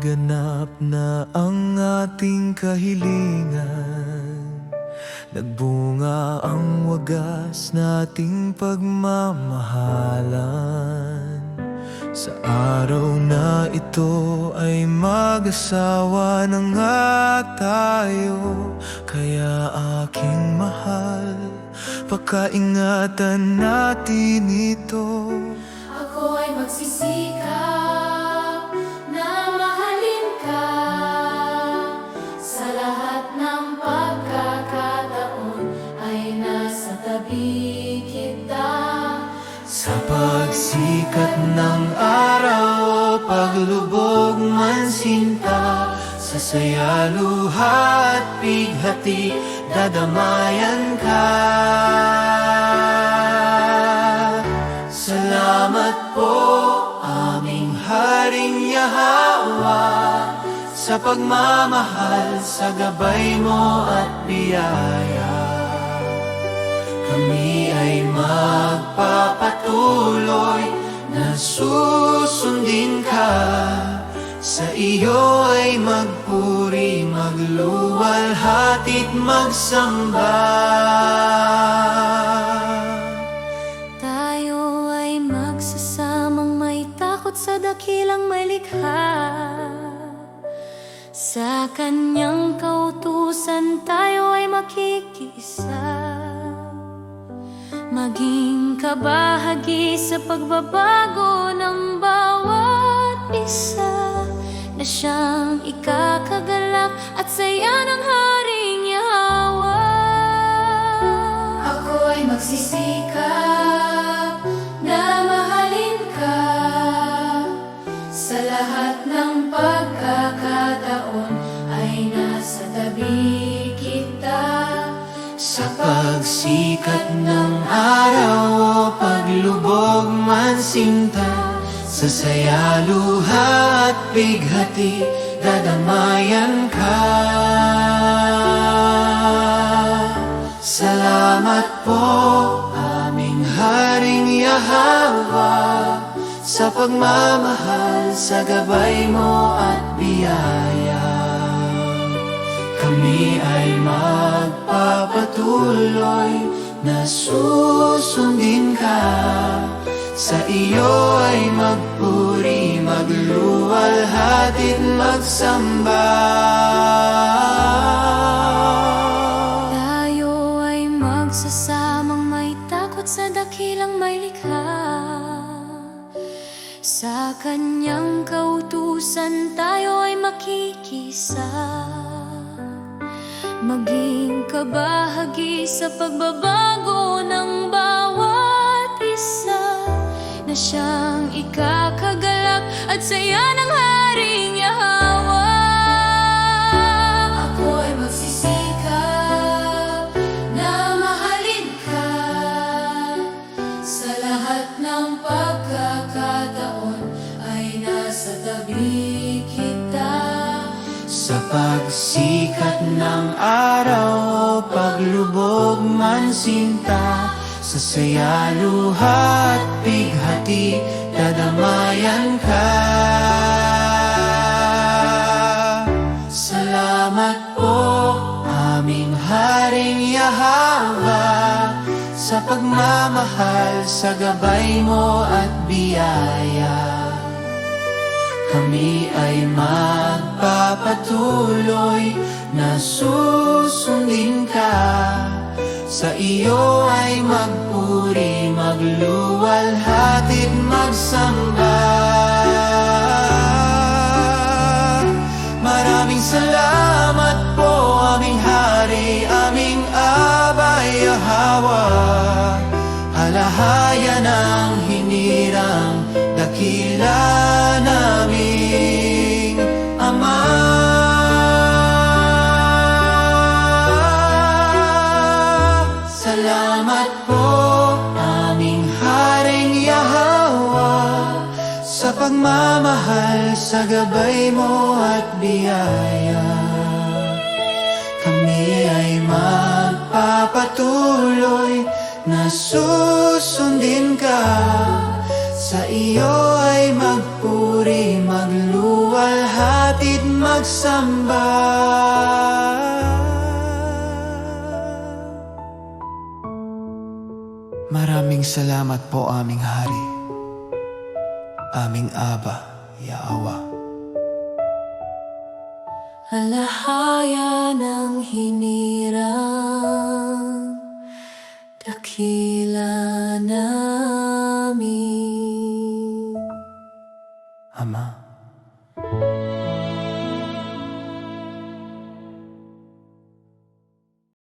naganap na ang ating kahilingan. Nagbunga ang wagas nating pagmamahalan. Sa araw na ito ay mag-asawa na nga tayo. Kaya aking mahal, pakaingatan natin ito. Ako ay magsisikap na mahalin ka. Sa lahat ng pagkakataon ay nasa tabi kita. Sa pagsikat ng araw o paglubog man sinta, sa saya, luha at bighati, dadamayan ka. Salamat po, aming Haring Yahawa, sa pagmamahal, sa gabay mo at biyaya. Kami ay magpapatuloy na susundin ka. Sa iyo ay magpuri, magluwalhati't magsamba. Tayo ay magsasamang may takot sa dakilang may likha. Sa kanyang kautusan tayo ay makikisa. Maging kabahagi sa pagbabago ng bawat isa, na siyang ikakagalak at saya ng Haring Yahawa. Ako ay magsisikap na mahalin ka. Sa lahat ng pagkakataon ay nasa tabi kita. Sa pagsikat ng araw o paglubog man sinta, sa saya, luha at bighati, dadamayan ka. Salamat po, aming Haring Yahawa, sa pagmamahal, sa gabay mo at biyaya. Kami ay magpapatuloy na susundin ka. Sa iyo ay magpuri, magluwalhati't magsamba. Tayo ay magsasamang may takot sa dakilang may likha. Sa kanyang kautusan tayo ay makikisa. Maging kabahagi sa pagbabago ng bawat isa, na siyang ikakagalak at saya ng Haring Yahawa. Ako ay magsisikap na mahalin ka. Sa lahat ng pagkakataon ay nasa tabi kita. Sa pagsikat ng araw o paglubog man sinta, sa saya, luha at bighati, dadamayan ka. Salamat po, aming Haring Yahawa, sa pagmamahal, sa gabay mo at biyaya. Kami ay magpapatuloy na susundin ka. Sa iyo ay magpuri, magluwalhati't magsamba. Maraming salamat po, aming Hari, aming Abay Yahawa. Halahayan ang hinirang dakila naming Ama. Salamat po, aming Haring Yahawa, sa pagmamahal, sa gabay mo at biyaya. Kami ay magpapatuloy na susundin ka. Sa iyo ay magpuri, magluwalhati pagsamba. Maraming salamat po aming Hari, aming Aba, Yahweh. Alahaya ng hinirang, dakila na